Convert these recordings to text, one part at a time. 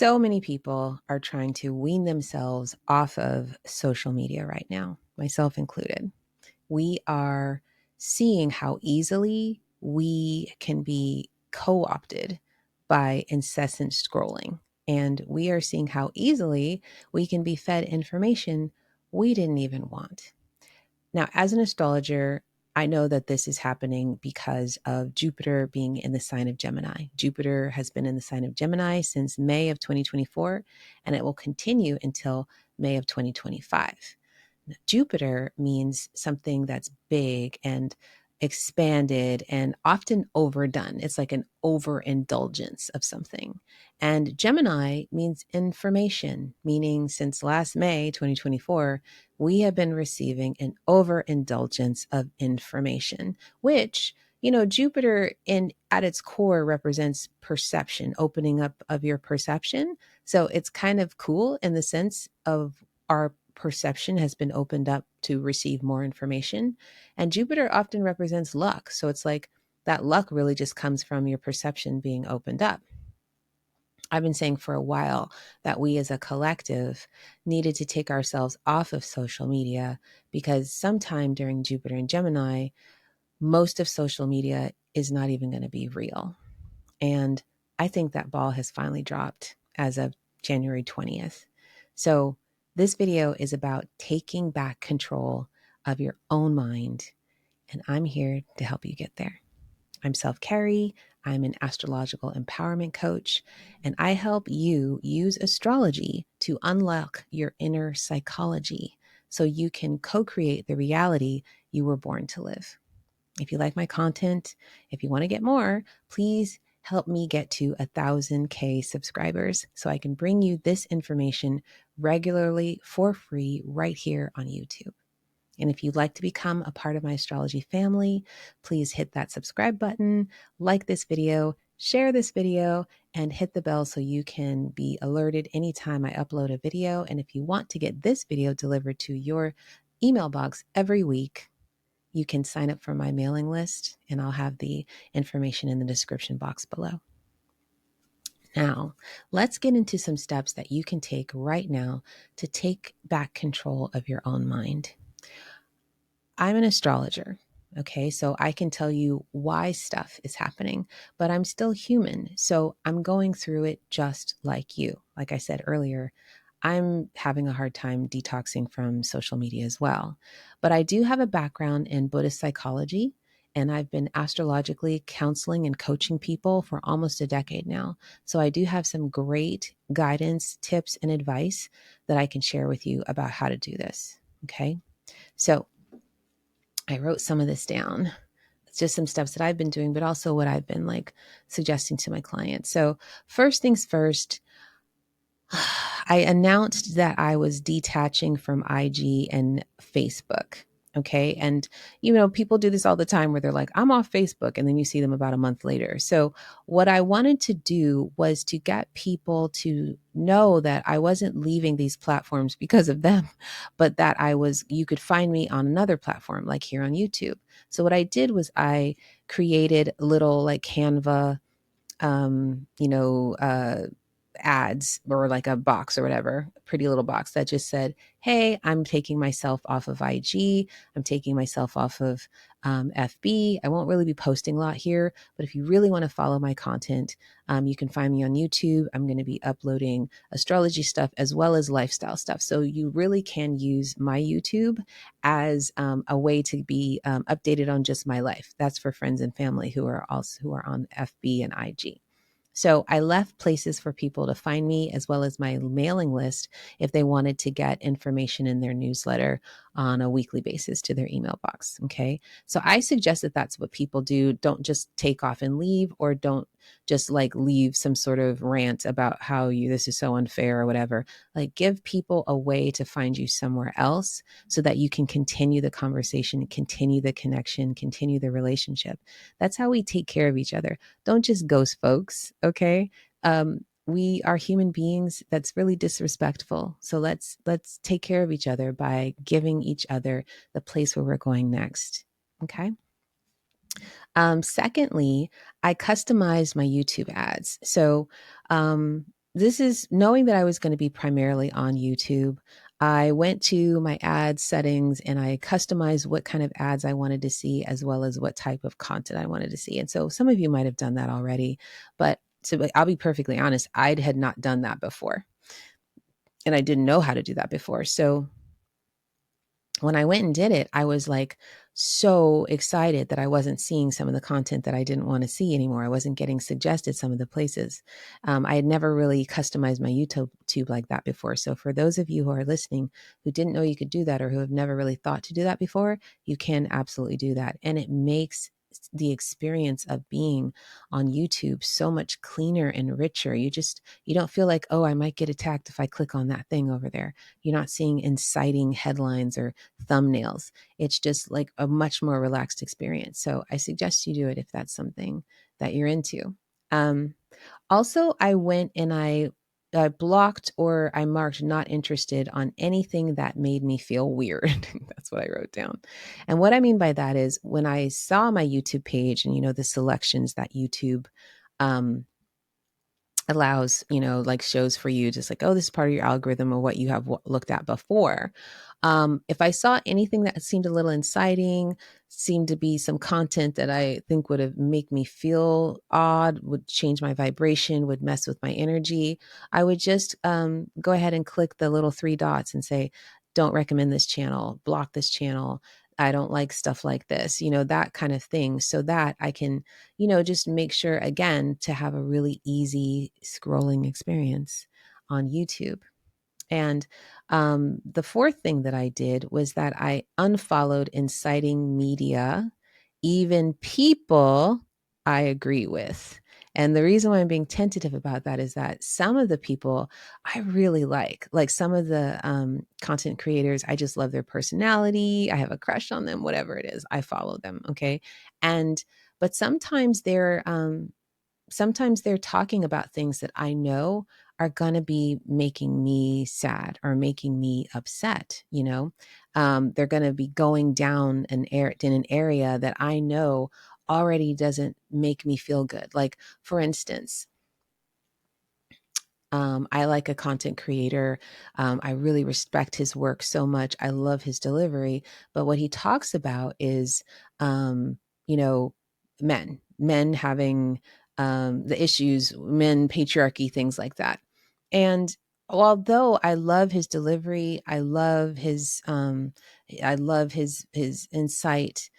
So many people are trying to wean themselves off of social media right now, myself included. We are seeing how easily we can be co opted by incessant scrolling. And we are seeing how easily we can be fed information we didn't even want. Now, as an astrologer, I know that this is happening because of Jupiter being in the sign of Gemini. Jupiter has been in the sign of Gemini since May of 2024, and it will continue until May of 2025. Jupiter means something that's big and expanded and often overdone. It's like an overindulgence of something. And Gemini means information, meaning since last May 2024, we have been receiving an overindulgence of information, which Jupiter in at its core represents perception, opening up of your perception. So it's kind of cool in the sense of our perception has been opened up to receive more information. And Jupiter often represents luck. So it's like that luck really just comes from your perception being opened up. I've been saying for a while that we as a collective needed to take ourselves off of social media because sometime during Jupiter and Gemini, most of social media is not even going to be real. And I think that ball has finally dropped as of January 20th. So this video is about taking back control of your own mind. And I'm here to help you get there. I'm Karrie. I'm an astrological empowerment coach, and I help you use astrology to unlock your inner psychology so you can co-create the reality you were born to live. If you like my content, if you want to get more, please help me get to 1,000K subscribers so I can bring you this information regularly for free right here on YouTube. And if you'd like to become a part of my astrology family, please hit that subscribe button, like this video, share this video, and hit the bell so you can be alerted anytime I upload a video. And if you want to get this video delivered to your email box every week, you can sign up for my mailing list, and I'll have the information in the description box below. Now, let's get into some steps that you can take right now to take back control of your own mind. I'm an astrologer, okay? So I can tell you why stuff is happening, but I'm still human. So I'm going through it just like you. Like I said earlier, I'm having a hard time detoxing from social media as well. But I do have a background in Buddhist psychology, and I've been astrologically counseling and coaching people for almost a decade now. So I do have some great guidance, tips, and advice that I can share with you about how to do this, okay? So I wrote some of this down. It's just some steps that I've been doing, but also what I've been like suggesting to my clients. So first things first, I announced that I was detaching from IG and Facebook. Okay. And, people do this all the time where they're like, I'm off Facebook. And then you see them about a month later. So, what I wanted to do was to get people to know that I wasn't leaving these platforms because of them, but that you could find me on another platform, like here on YouTube. So, what I did was I created little like Canva, um, you know, uh, ads or like a box or whatever, a pretty little box that just said, hey, I'm taking myself off of IG. I'm taking myself off of FB. I won't really be posting a lot here, but if you really want to follow my content, you can find me on YouTube. I'm going to be uploading astrology stuff as well as lifestyle stuff. So you really can use my YouTube as a way to be updated on just my life. That's for friends and family who are on FB and IG. So I left places for people to find me as well as my mailing list if they wanted to get information in their newsletter on a weekly basis to their email box. Okay. So I suggest that that's what people do. Don't just take off and leave, or don't just like leave some sort of rant about how this is so unfair or whatever. Like, give people a way to find you somewhere else so that you can continue the conversation, continue the connection, continue the relationship. That's how we take care of each other. Don't just ghost folks, okay? We are human beings. That's really disrespectful. So let's take care of each other by giving each other the place where we're going next, okay? Secondly, I customized my YouTube ads. So this is knowing that I was going to be primarily on YouTube. I went to my ad settings and I customized what kind of ads I wanted to see, as well as what type of content I wanted to see. And so some of you might have done that already, but so I'll be perfectly honest, I had not done that before. And I didn't know how to do that before. So when I went and did it, I was like so excited that I wasn't seeing some of the content that I didn't want to see anymore. I wasn't getting suggested some of the places. I had never really customized my YouTube like that before. So for those of you who are listening who didn't know you could do that, or who have never really thought to do that before, you can absolutely do that. And it makes the experience of being on YouTube so much cleaner and richer. You don't feel like, oh, I might get attacked if I click on that thing over there. You're not seeing inciting headlines or thumbnails. It's just like a much more relaxed experience. So I suggest you do it if that's something that you're into. Um, Also, I went and I blocked, or I marked not interested on anything that made me feel weird. That's what I wrote down. And what I mean by that is, when I saw my YouTube page and, the selections that YouTube um, allows, like shows for you, just like, oh, this is part of your algorithm or what you have looked at before. If I saw anything that seemed a little inciting, seemed to be some content that I think would have make me feel odd, would change my vibration, would mess with my energy, I would just go ahead and click the little three dots and say, don't recommend this channel, block this channel. I don't like stuff like this, that kind of thing, so that I can, just make sure, again, to have a really easy scrolling experience on YouTube. And the fourth thing that I did was that I unfollowed inciting media, even people I agree with. And the reason why I'm being tentative about that is that some of the people I really like some of the content creators, I just love their personality. I have a crush on them, whatever it is. I follow them. Okay. And, but sometimes they're talking about things that I know are going to be making me sad or making me upset. They're going to be going down in an area that I know already doesn't make me feel good. Like, for instance, I like a content creator. I really respect his work so much. I love his delivery. But what he talks about is, you know, men having the issues, men, patriarchy, things like that. And although I love his delivery, I love his insight.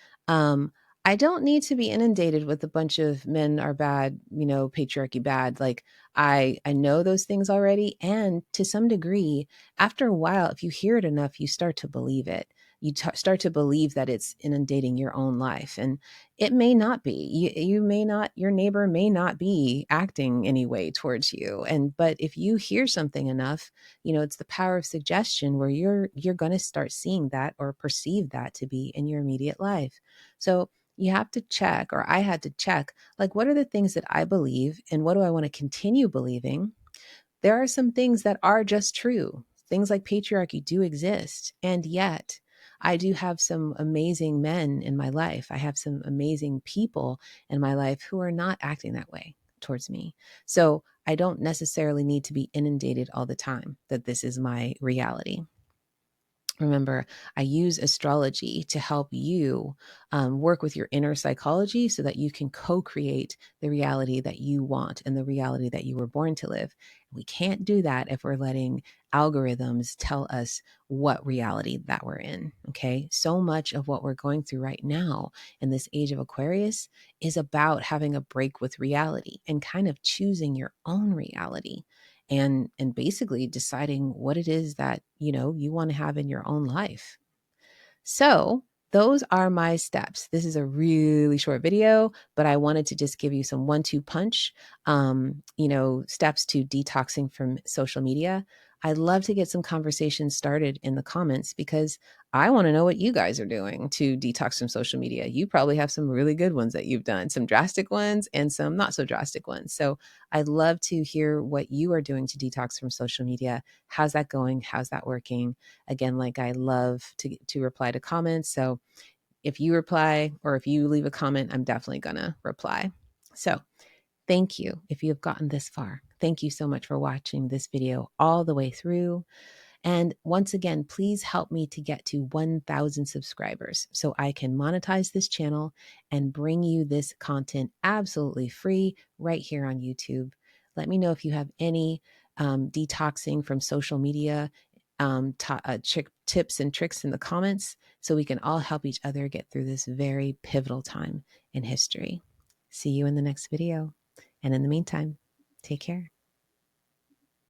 I don't need to be inundated with a bunch of men are bad, patriarchy bad. Like, I know those things already. And to some degree, after a while, if you hear it enough, you start to believe it. You start to believe that it's inundating your own life. And it may not be. You may not, your neighbor may not be acting any way towards you. But if you hear something enough, it's the power of suggestion, where you're going to start seeing that or perceive that to be in your immediate life. So you have to check, or I had to check, like, what are the things that I believe and what do I want to continue believing? There are some things that are just true. Things like patriarchy do exist. And yet, I do have some amazing men in my life. I have some amazing people in my life who are not acting that way towards me. So I don't necessarily need to be inundated all the time that this is my reality. Remember, I use astrology to help you work with your inner psychology so that you can co-create the reality that you want and the reality that you were born to live. We can't do that if we're letting algorithms tell us what reality that we're in. Okay. So much of what we're going through right now in this age of Aquarius is about having a break with reality and kind of choosing your own reality, and basically deciding what it is that you want to have in your own life. So those are my steps. This is a really short video, but I wanted to just give you some 1-2 punch, steps to detoxing from social media. I'd love to get some conversations started in the comments, because I want to know what you guys are doing to detox from social media. You probably have some really good ones that you've done, some drastic ones and some not so drastic ones. So I'd love to hear what you are doing to detox from social media. How's that going? How's that working? Again, like, I love to reply to comments. So if you reply or if you leave a comment, I'm definitely going to reply. So thank you if you have gotten this far. Thank you so much for watching this video all the way through. And once again, please help me to get to 1,000 subscribers so I can monetize this channel and bring you this content absolutely free right here on YouTube. Let me know if you have any detoxing from social media tips and tricks in the comments so we can all help each other get through this very pivotal time in history. See you in the next video. And in the meantime, take care.